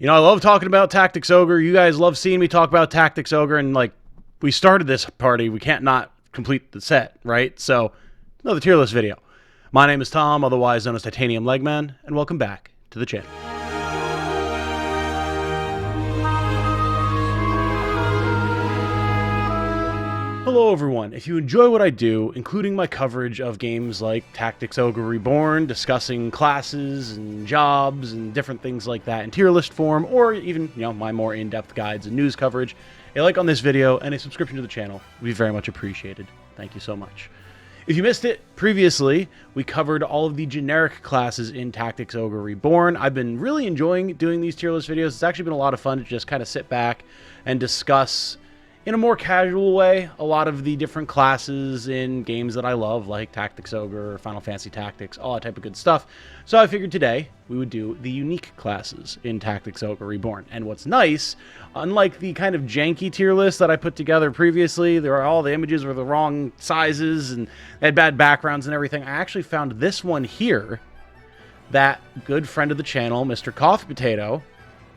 You know, I love talking about Tactics Ogre. You guys love seeing me talk about Tactics Ogre, and like, we started this party, we can't not complete the set, right? So, another tier list video. My name is Tom, otherwise known as Titanium Legman, and welcome back to the channel. Hello everyone, if you enjoy what I do, including my coverage of games like Tactics Ogre Reborn, discussing classes and jobs and different things like that in tier list form, or even, my more in-depth guides and news coverage, a like on this video and a subscription to the channel would be very much appreciated. Thank you so much. If you missed it, previously, we covered all of the generic classes in Tactics Ogre Reborn. I've been really enjoying doing these tier list videos. It's actually been a lot of fun to just kind of sit back and discuss in a more casual way a lot of the different classes in games that I love, like Tactics Ogre, Final Fantasy Tactics, all that type of good stuff. So I figured today we would do the unique classes in Tactics Ogre Reborn. And what's nice, unlike the kind of janky tier list that I put together previously, all the images were the wrong sizes and they had bad backgrounds and everything, I actually found this one here that good friend of the channel, Mr. Coffee Potato,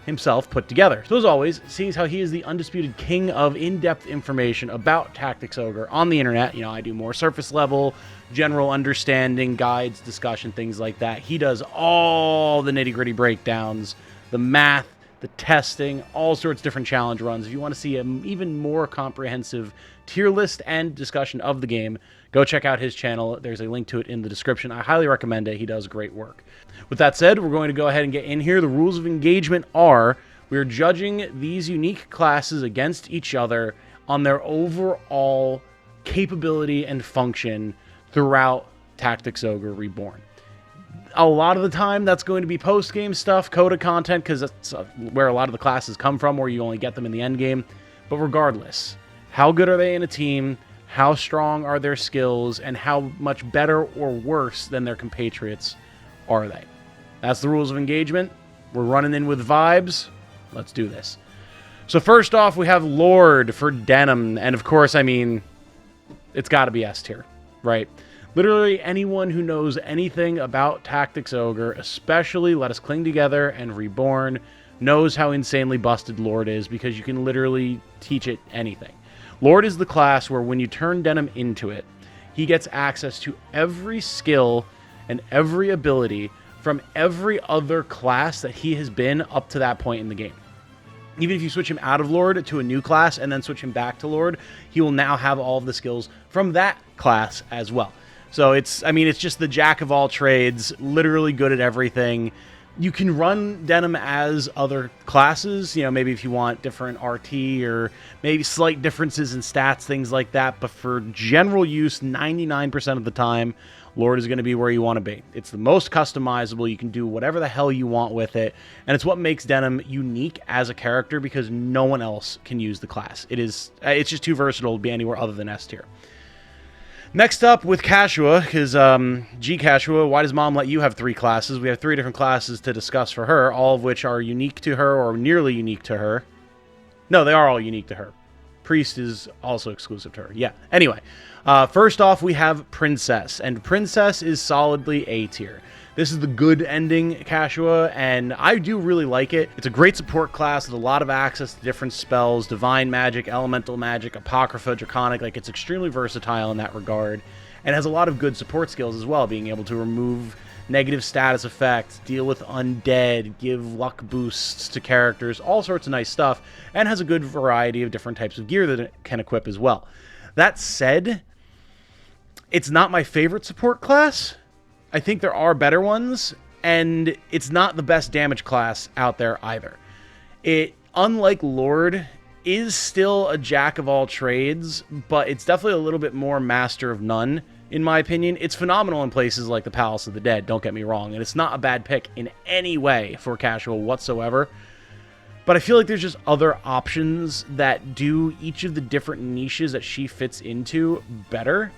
himself put together. So as always, seeing how he is the undisputed king of in-depth information about Tactics Ogre on the internet, I do more surface level, general understanding, guides, discussion, things like that. He does all the nitty-gritty breakdowns, the math, the testing, all sorts of different challenge runs. If you want to see an even more comprehensive tier list and discussion of the game, go check out his channel. There's a link to it in the description. I highly recommend it. He does great work. With that said, we're going to go ahead and get in here. The rules of engagement are we're judging these unique classes against each other on their overall capability and function throughout Tactics Ogre Reborn. A lot of the time, that's going to be post-game stuff, coda content, because that's where a lot of the classes come from, where you only get them in the end game. But regardless, how good are they in a team? How strong are their skills? And how much better or worse than their compatriots are they? That's the rules of engagement. We're running in with vibes. Let's do this. So first off, we have Lord for Denim. And of course, it's got to be S tier, right? Literally anyone who knows anything about Tactics Ogre, especially Let Us Cling Together and Reborn, knows how insanely busted Lord is, because you can literally teach it anything. Lord is the class where when you turn Denim into it, he gets access to every skill and every ability from every other class that he has been up to that point in the game. Even if you switch him out of Lord to a new class and then switch him back to Lord, he will now have all of the skills from that class as well. So it's just the jack of all trades, literally good at everything. You can run Denim as other classes, maybe if you want different RT or maybe slight differences in stats, things like that. But for general use, 99% of the time, Lord is going to be where you want to be. It's the most customizable. You can do whatever the hell you want with it. And it's what makes Denim unique as a character, because no one else can use the class. It's just too versatile to be anywhere other than S tier. Next up with Kashua, because G Kashua, why does Mom let you have 3 classes? We have 3 different classes to discuss for her, all of which are unique to her or nearly unique to her. No, they are all unique to her. Priest is also exclusive to her. Yeah. Anyway, first off, we have Princess, and Princess is solidly A tier. This is the good ending Kashua, and I do really like it. It's a great support class with a lot of access to different spells, divine magic, elemental magic, apocrypha, draconic. Like, it's extremely versatile in that regard, and has a lot of good support skills as well, being able to remove negative status effects, deal with undead, give luck boosts to characters, all sorts of nice stuff, and has a good variety of different types of gear that it can equip as well. That said, it's not my favorite support class. I think there are better ones, and it's not the best damage class out there either. It, unlike Lord, is still a jack of all trades, but it's definitely a little bit more master of none, in my opinion. It's phenomenal in places like the Palace of the Dead, don't get me wrong, and it's not a bad pick in any way for Casual whatsoever. But I feel like there's just other options that do each of the different niches that she fits into better,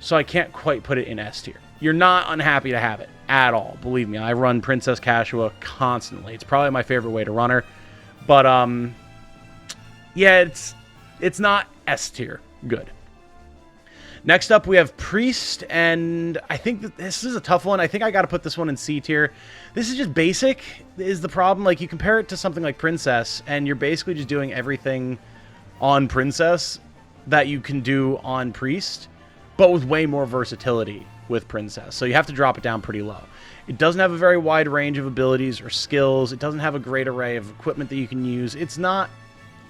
so I can't quite put it in S tier. You're not unhappy to have it at all. Believe me, I run Princess Kashua constantly. It's probably my favorite way to run her. But, yeah, it's not S tier good. Next up, we have Priest, and I think that this is a tough one. I think I got to put this one in C tier. This is just basic, is the problem. Like, you compare it to something like Princess, and you're basically just doing everything on Princess that you can do on Priest, but with way more versatility with Princess. So you have to drop it down pretty low. It doesn't have a very wide range of abilities or skills. It doesn't have a great array of equipment that you can use. It's not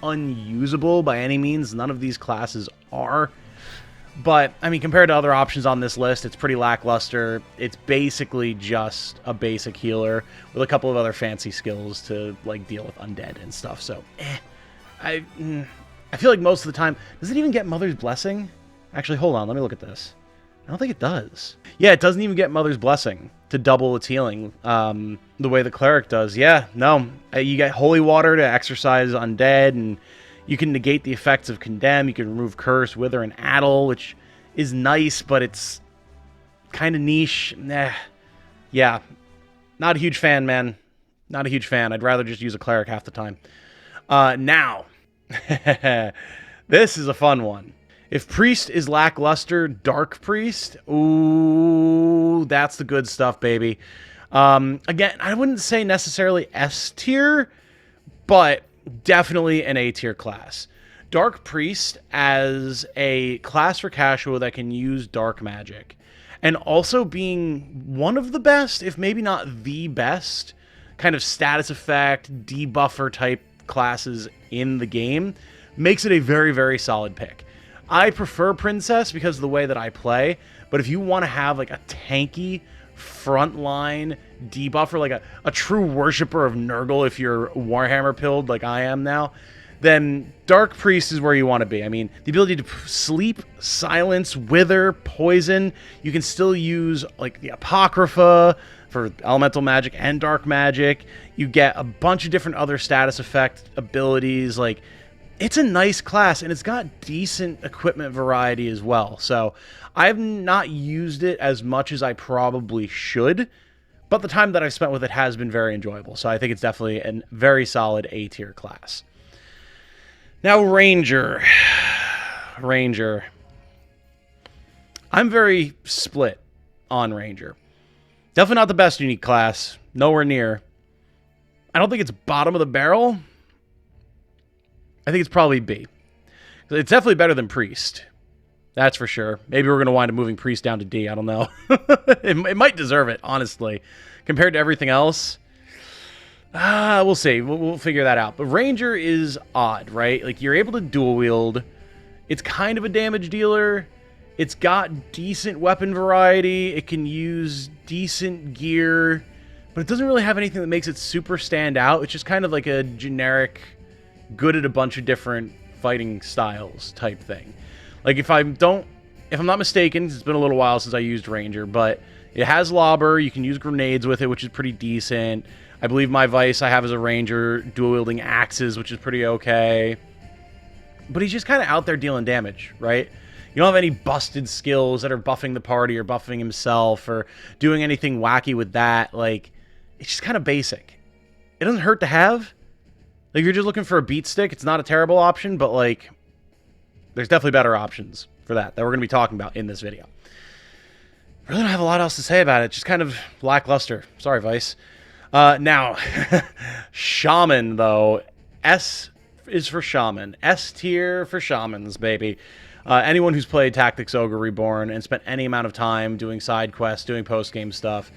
unusable by any means. None of these classes are. But, I mean, compared to other options on this list, it's pretty lackluster. It's basically just a basic healer with a couple of other fancy skills to, like, deal with undead and stuff. So, I feel like most of the time... Does it even get Mother's Blessing? Actually, hold on. Let me look at this. I don't think it does. Yeah, it doesn't even get Mother's Blessing to double its healing the way the Cleric does. Yeah, no. You get Holy Water to exorcise undead, and you can negate the effects of Condemn. You can remove Curse, Wither, and Addle, which is nice, but it's kind of niche. Yeah, not a huge fan, man. Not a huge fan. I'd rather just use a Cleric half the time. Now, this is a fun one. If Priest is lackluster, Dark Priest, ooh, that's the good stuff, baby. Again, I wouldn't say necessarily S tier, but definitely an A tier class. Dark Priest as a class for casual that can use dark magic, and also being one of the best, if maybe not the best, kind of status effect, debuffer type classes in the game, makes it a very, very solid pick. I prefer Princess because of the way that I play, but if you want to have like a tanky frontline debuffer, like a true worshiper of Nurgle, if you're Warhammer pilled like I am now, then Dark Priest is where you want to be. I mean, the ability to sleep, silence, wither, poison. You can still use like the Apocrypha for elemental magic and dark magic. You get a bunch of different other status effect abilities. Like, it's a nice class, and it's got decent equipment variety as well. So I've not used it as much as I probably should, but the time that I've spent with it has been very enjoyable. So I think it's definitely a very solid A-tier class. Now, Ranger. Ranger. I'm very split on Ranger. Definitely not the best unique class. Nowhere near. I don't think it's bottom of the barrel. I think it's probably B. It's definitely better than Priest. That's for sure. Maybe we're going to wind up moving Priest down to D. I don't know. It might deserve it, honestly. Compared to everything else, we'll see. We'll figure that out. But Ranger is odd, right? Like, you're able to dual wield. It's kind of a damage dealer. It's got decent weapon variety. It can use decent gear. But it doesn't really have anything that makes it super stand out. It's just kind of like a generic, good at a bunch of different fighting styles type thing. Like, if I'm not mistaken, it's been a little while since I used Ranger, but it has Lobber. You can use grenades with it, which is pretty decent. I believe my Vice I have as a Ranger, dual-wielding axes, which is pretty okay. But he's just kind of out there dealing damage, right? You don't have any busted skills that are buffing the party or buffing himself or doing anything wacky with that. Like, it's just kind of basic. It doesn't hurt to have. Like, if you're just looking for a beat stick, it's not a terrible option, but, like, there's definitely better options for that we're going to be talking about in this video. I really don't have a lot else to say about it. It's just kind of lackluster. Sorry, Vice. Now, Shaman, though. S is for Shaman. S tier for Shamans, baby. Anyone who's played Tactics Ogre Reborn and spent any amount of time doing side quests, doing post-game stuff,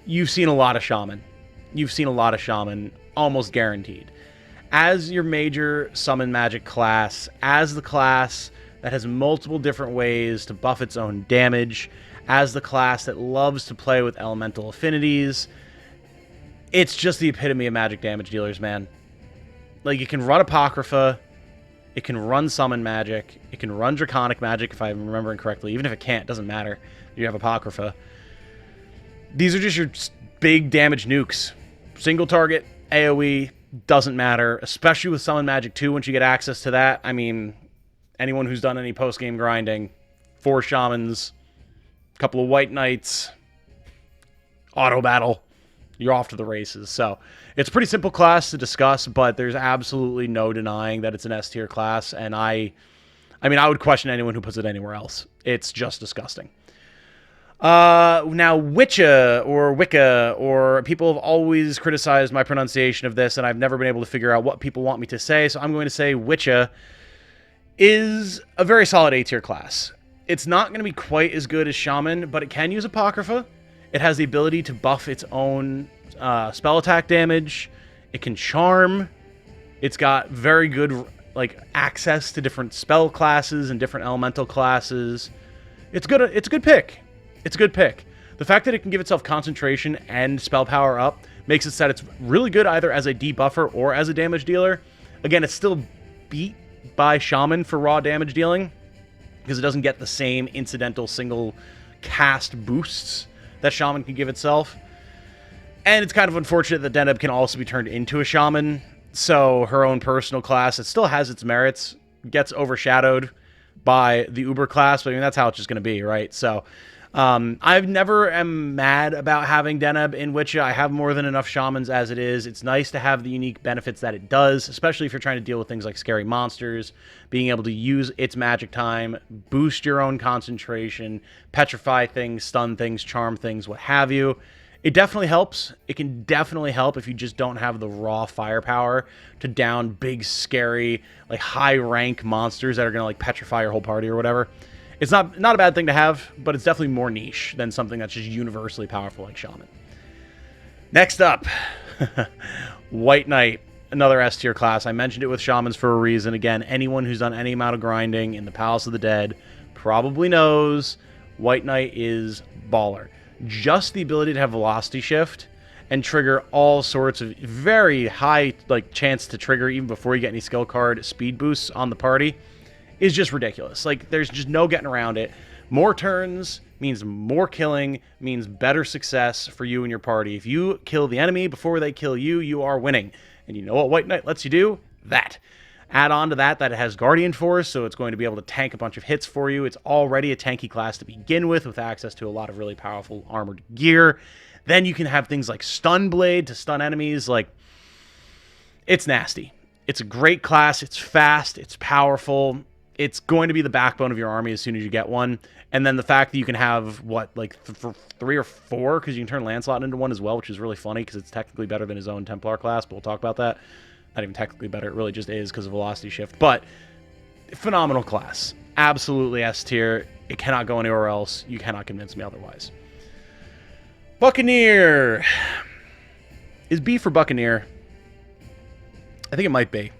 you've seen a lot of Shaman. You've seen a lot of Shaman, almost guaranteed. As your major summon magic class, as the class that has multiple different ways to buff its own damage, as the class that loves to play with elemental affinities, it's just the epitome of magic damage dealers, man. Like, it can run Apocrypha, it can run summon magic, it can run draconic magic, if I'm remembering correctly. Even if it can't, it doesn't matter. You have Apocrypha. These are just your big damage nukes. Single target, AoE, doesn't matter, especially with Summon Magic 2 once you get access to that. I mean, anyone who's done any post-game grinding, 4 Shamans, a couple of White Knights, auto battle, you're off to the races. So, it's a pretty simple class to discuss, but there's absolutely no denying that it's an S-tier class, and I I mean, I would question anyone who puts it anywhere else. It's just disgusting. Now, Wicca, or people have always criticized my pronunciation of this, and I've never been able to figure out what people want me to say, so I'm going to say Wicca is a very solid A-tier class. It's not going to be quite as good as Shaman, but it can use Apocrypha. It has the ability to buff its own spell attack damage. It can charm. It's got very good access to different spell classes and different elemental classes. It's good. It's a good pick. It's a good pick. The fact that it can give itself concentration and spell power up makes it so that it's really good either as a debuffer or as a damage dealer. Again, it's still beat by Shaman for raw damage dealing because it doesn't get the same incidental single cast boosts that Shaman can give itself. And it's kind of unfortunate that Denim can also be turned into a Shaman, so her own personal class, it still has its merits, gets overshadowed by the Uber class, but I mean, that's how it's just going to be, right? So I've never am mad about having Deneb in Witcher. I have more than enough Shamans as it is. It's nice to have the unique benefits that it does, especially if you're trying to deal with things like scary monsters, being able to use its magic time, boost your own concentration, petrify things, stun things, charm things, what have you. It definitely helps. It can definitely help if you just don't have the raw firepower to down big, scary, high-rank monsters that are going to petrify your whole party or whatever. It's not a bad thing to have, but it's definitely more niche than something that's just universally powerful like Shaman. Next up, White Knight, another S tier class. I mentioned it with Shamans for a reason. Again, anyone who's done any amount of grinding in the Palace of the Dead probably knows White Knight is baller. Just the ability to have velocity shift and trigger all sorts of very high chance to trigger even before you get any skill card speed boosts on the party is just ridiculous. There's just no getting around it. More turns means more killing, means better success for you and your party. If you kill the enemy before they kill you, you are winning. And you know what White Knight lets you do? That. Add on to that it has Guardian Force, so it's going to be able to tank a bunch of hits for you. It's already a tanky class to begin with access to a lot of really powerful armored gear. Then you can have things like Stun Blade to stun enemies. It's nasty. It's a great class. It's fast. It's powerful. It's going to be the backbone of your army as soon as you get one. And then the fact that you can have, three or four, because you can turn Lancelot into one as well, which is really funny because it's technically better than his own Templar class, but we'll talk about that. Not even technically better, it really just is because of velocity shift. But phenomenal class. Absolutely S tier. It cannot go anywhere else. You cannot convince me otherwise. Buccaneer. Is B for Buccaneer? I think it might be.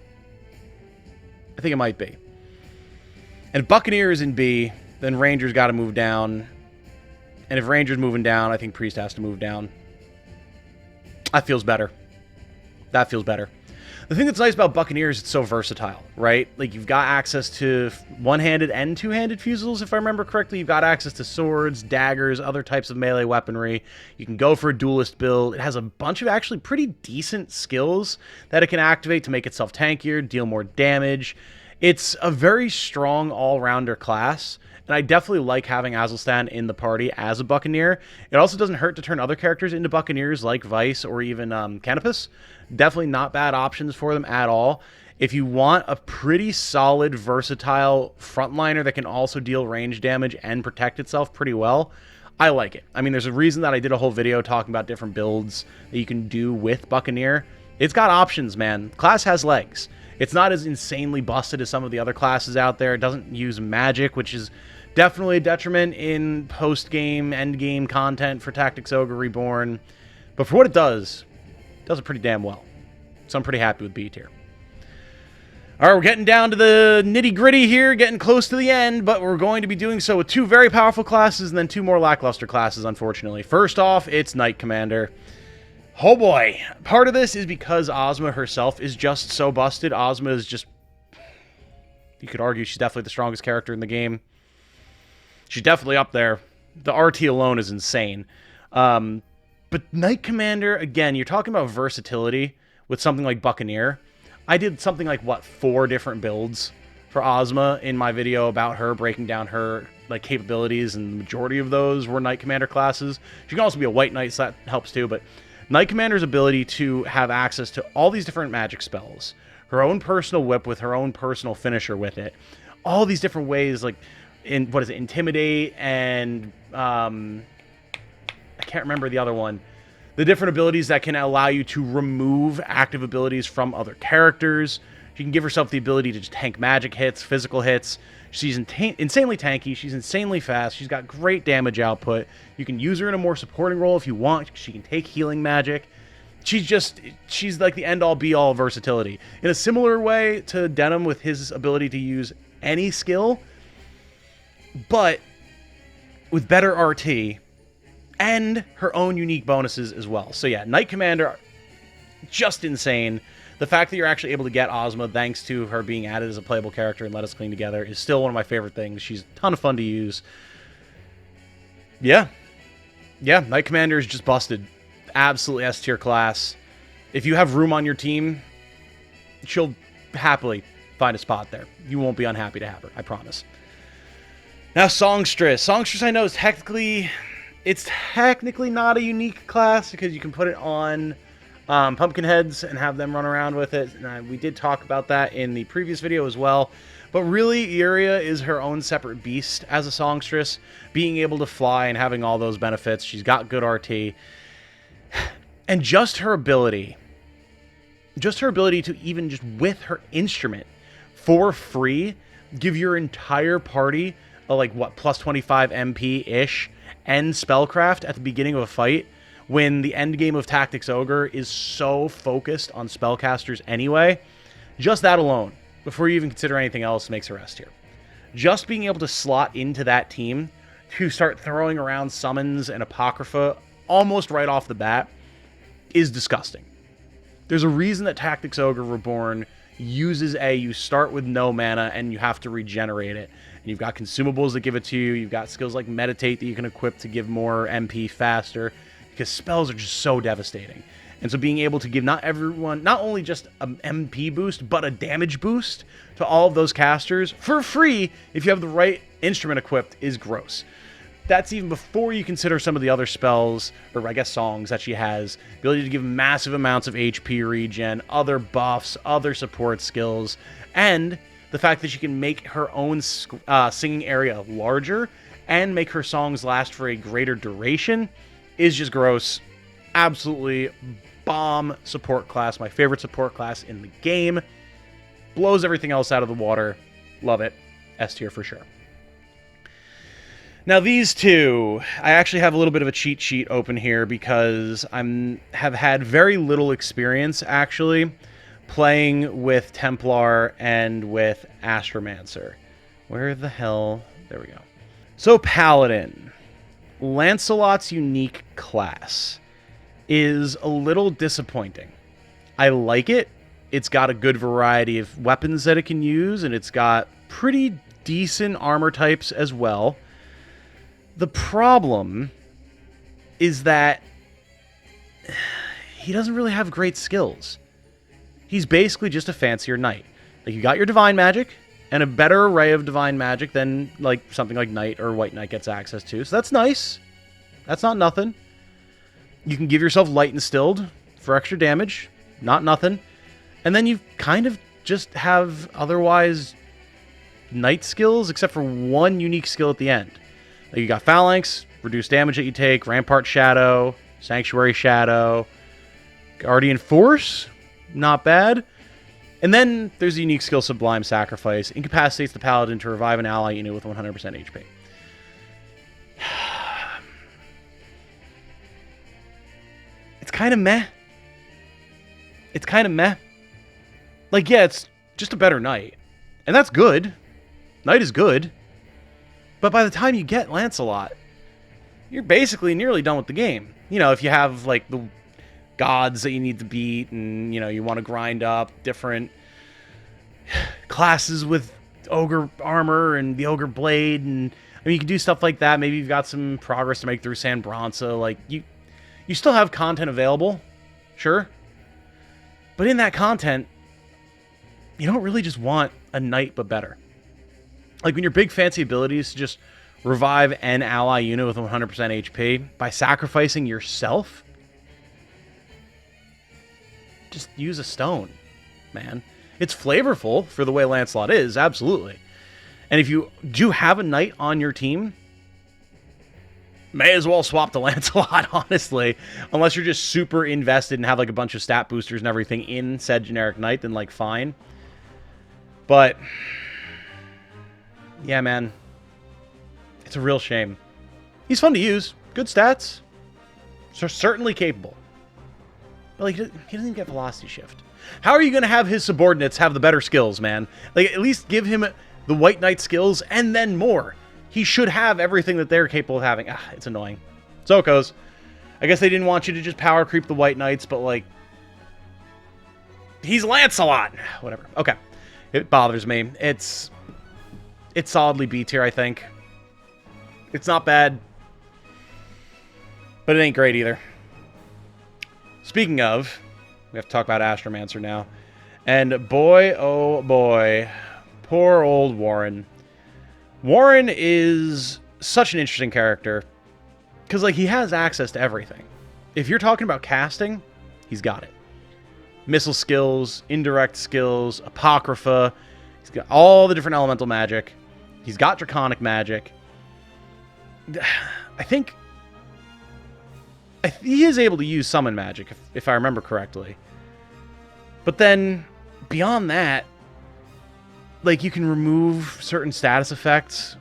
And if Buccaneer is in B, then Ranger's got to move down. And if Ranger's moving down, I think Priest has to move down. That feels better. The thing that's nice about Buccaneer is it's so versatile, right? You've got access to one-handed and two-handed fusils, if I remember correctly. You've got access to swords, daggers, other types of melee weaponry. You can go for a duelist build. It has a bunch of actually pretty decent skills that it can activate to make itself tankier, deal more damage. It's a very strong all-rounder class, and I definitely like having Azelstan in the party as a Buccaneer. It also doesn't hurt to turn other characters into Buccaneers like Vice or even Canopus. Definitely not bad options for them at all. If you want a pretty solid, versatile frontliner that can also deal range damage and protect itself pretty well, I like it. I mean, there's a reason that I did a whole video talking about different builds that you can do with Buccaneer. It's got options, man. Class has legs. It's not as insanely busted as some of the other classes out there. It doesn't use magic, which is definitely a detriment in post-game, end-game content for Tactics Ogre Reborn. But for what it does it pretty damn well. So I'm pretty happy with B tier. All right, we're getting down to the nitty-gritty here, getting close to the end, but we're going to be doing so with two very powerful classes and then two more lackluster classes, unfortunately. First off, it's Knight Commander. Oh boy. Part of this is because Ozma herself is just so busted. Ozma is just... You could argue she's definitely the strongest character in the game. She's definitely up there. The RT alone is insane. But Knight Commander, again, you're talking about versatility with something like Buccaneer. I did something like, 4 different builds for Ozma in my video about her, breaking down her capabilities, and the majority of those were Knight Commander classes. She can also be a White Knight, so that helps too, but Knight Commander's ability to have access to all these different magic spells, her own personal whip with her own personal finisher with it, all these different ways, like in what is it, intimidate, and I can't remember the other one. The different abilities that can allow you to remove active abilities from other characters. She can give herself the ability to just tank magic hits, physical hits. She's insanely tanky. She's insanely fast. She's got great damage output. You can use her in a more supporting role if you want. She can take healing magic. She's like the end-all, be-all versatility. In a similar way to Denim with his ability to use any skill, but with better RT and her own unique bonuses as well. So yeah, Knight Commander, just insane. The fact that you're actually able to get Ozma thanks to her being added as a playable character and Let Us Cling Together is still one of my favorite things. She's a ton of fun to use. Yeah, Knight Commander is just busted. Absolutely S tier class. If you have room on your team, she'll happily find a spot there. You won't be unhappy to have her, I promise. Now, Songstress. Songstress, I know, is technically not a unique class because you can put it on Pumpkinheads and have them run around with it. And we did talk about that in the previous video as well. But really, Iria is her own separate beast as a Songstress, being able to fly and having all those benefits. She's got good RT. And just her ability to even just with her instrument for free, give your entire party a, like, what, plus 25 MP-ish and spellcraft at the beginning of a fight, when the end game of Tactics Ogre is so focused on spellcasters anyway. Just that alone, before you even consider anything else, makes her S tier. Just being able to slot into that team to start throwing around summons and Apocrypha almost right off the bat is disgusting. There's a reason that Tactics Ogre Reborn uses you start with no mana and you have to regenerate it. And you've got consumables that give it to you. You've got skills like Meditate that you can equip to give more MP faster, because spells are just so devastating. And so being able to give not only just an MP boost, but a damage boost to all of those casters for free if you have the right instrument equipped is gross. That's even before you consider some of the other spells, or I guess songs that she has. Ability to give massive amounts of HP regen, other buffs, other support skills, and the fact that she can make her own singing area larger and make her songs last for a greater duration is just gross. Absolutely bomb support class. My favorite support class in the game. Blows everything else out of the water. Love it. S tier for sure. Now these two, I actually have a little bit of a cheat sheet open here because have had very little experience actually playing with Templar and with Astromancer. Where the hell? There we go. So Paladin, Lancelot's unique class, is a little disappointing. I like it. It's got a good variety of weapons that it can use, and it's got pretty decent armor types as well. The problem is that he doesn't really have great skills. He's basically just a fancier knight. Like, you got your divine magic and a better array of divine magic than like something like Knight or White Knight gets access to. So that's nice. That's not nothing. You can give yourself Light Instilled for extra damage. Not nothing. And then you kind of just have otherwise Knight skills, except for one unique skill at the end. Like, you got Phalanx, reduced damage that you take, Rampart Shadow, Sanctuary Shadow, Guardian Force, not bad. And then there's the unique skill Sublime Sacrifice, incapacitates the Paladin to revive an ally unit with 100% HP. It's kind of meh. It's kind of meh. Like, yeah, it's just a better Knight. And that's good. Knight is good. But by the time you get Lancelot, you're basically nearly done with the game. You know, if you have, like, the gods that you need to beat and, you know, you want to grind up different classes with Ogre Armor and the Ogre Blade, and, I mean, you can do stuff like that. Maybe you've got some progress to make through San Bronsa. Like, you still have content available, sure. But in that content, you don't really just want a Knight, but better. Like, when your big fancy ability is to just revive an ally unit with 100% HP by sacrificing yourself, just use a stone, man. It's flavorful for the way Lancelot is, absolutely. And if you do have a knight on your team, may as well swap to Lancelot, honestly. Unless you're just super invested and have like a bunch of stat boosters and everything in said generic knight, then like fine. But yeah, man, it's a real shame. He's fun to use, good stats, so certainly capable. But like, he doesn't even get velocity shift. How are you going to have his subordinates have the better skills, man? Like, at least give him the White Knight skills and then more. He should have everything that they're capable of having. Ah, it's annoying. So it goes. I guess they didn't want you to just power creep the White Knights, but like, he's Lancelot. Whatever. Okay. It bothers me. It's solidly B tier, I think. It's not bad, but it ain't great either. Speaking of, we have to talk about Astromancer now. And boy, oh boy, poor old Warren. Warren is such an interesting character because, like, he has access to everything. If you're talking about casting, he's got it. Missile skills, indirect skills, Apocrypha. He's got all the different elemental magic. He's got draconic magic. I think he is able to use summon magic, if I remember correctly. But then, beyond that, like, you can remove certain status effects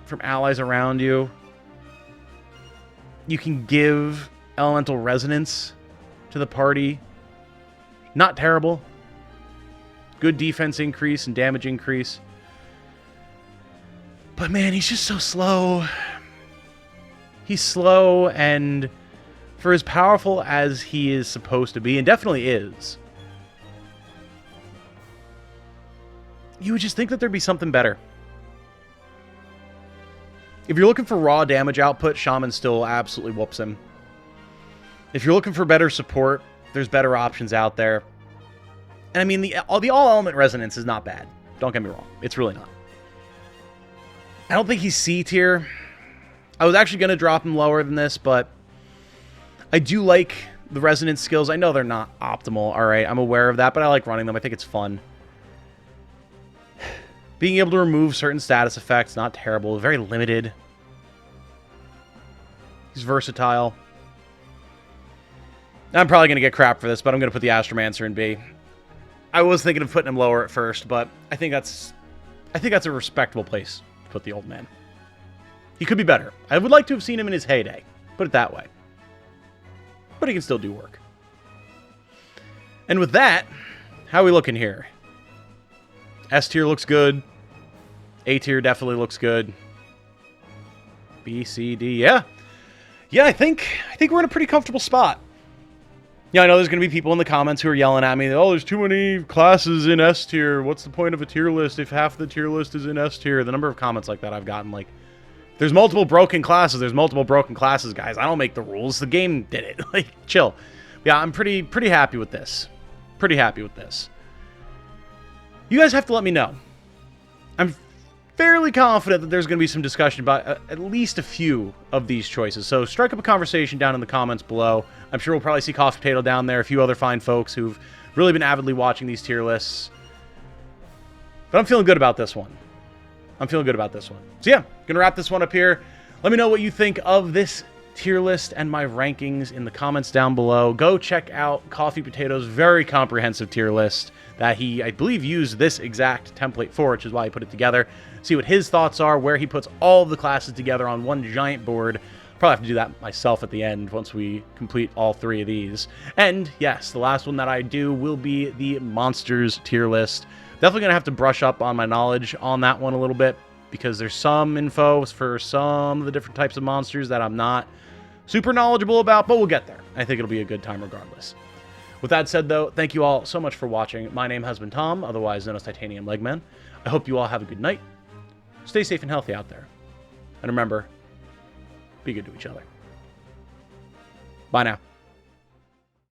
from allies around you. You can give elemental resonance to the party. Not terrible. Good defense increase and damage increase. But man, he's just so slow. He's slow, and for as powerful as he is supposed to be, and definitely is, you would just think that there'd be something better. If you're looking for raw damage output, Shaman still absolutely whoops him. If you're looking for better support, there's better options out there. And I mean, the all-element resonance is not bad. Don't get me wrong. It's really not. I don't think he's C tier. I was actually going to drop him lower than this, but I do like the resonance skills. I know they're not optimal, all right? I'm aware of that, but I like running them. I think it's fun. Being able to remove certain status effects, not terrible. Very limited. He's versatile. I'm probably going to get crap for this, but I'm going to put the Astromancer in B. I was thinking of putting him lower at first, but I think that's a respectable place to put the old man. He could be better. I would like to have seen him in his heyday. Put it that way. But he can still do work. And with that, how are we looking here? S tier looks good. A tier definitely looks good. B, C, D, yeah. Yeah, I think we're in a pretty comfortable spot. Yeah, I know there's going to be people in the comments who are yelling at me, oh, there's too many classes in S tier. What's the point of a tier list if half the tier list is in S tier? The number of comments like that I've gotten, like, there's multiple broken classes. There's multiple broken classes, guys. I don't make the rules. The game did it. Like, chill. Yeah, I'm pretty happy with this. Pretty happy with this. You guys have to let me know. I'm fairly confident that there's going to be some discussion about at least a few of these choices. So strike up a conversation down in the comments below. I'm sure we'll probably see Coffee Potato down there, a few other fine folks who've really been avidly watching these tier lists. But I'm feeling good about this one. So yeah, gonna wrap this one up here. Let me know what you think of this tier list and my rankings in the comments down below. Go check out Coffee Potato's very comprehensive tier list that he, I believe, used this exact template for, which is why he put it together. See what his thoughts are, where he puts all of the classes together on one giant board. Probably have to do that myself at the end once we complete all three of these. And yes, the last one that I do will be the monsters tier list. Definitely going to have to brush up on my knowledge on that one a little bit, because there's some info for some of the different types of monsters that I'm not super knowledgeable about, but we'll get there. I think it'll be a good time regardless. With that said, though, thank you all so much for watching. My name has been Tom, otherwise known as Titanium Legman. I hope you all have a good night. Stay safe and healthy out there. And remember, be good to each other. Bye now.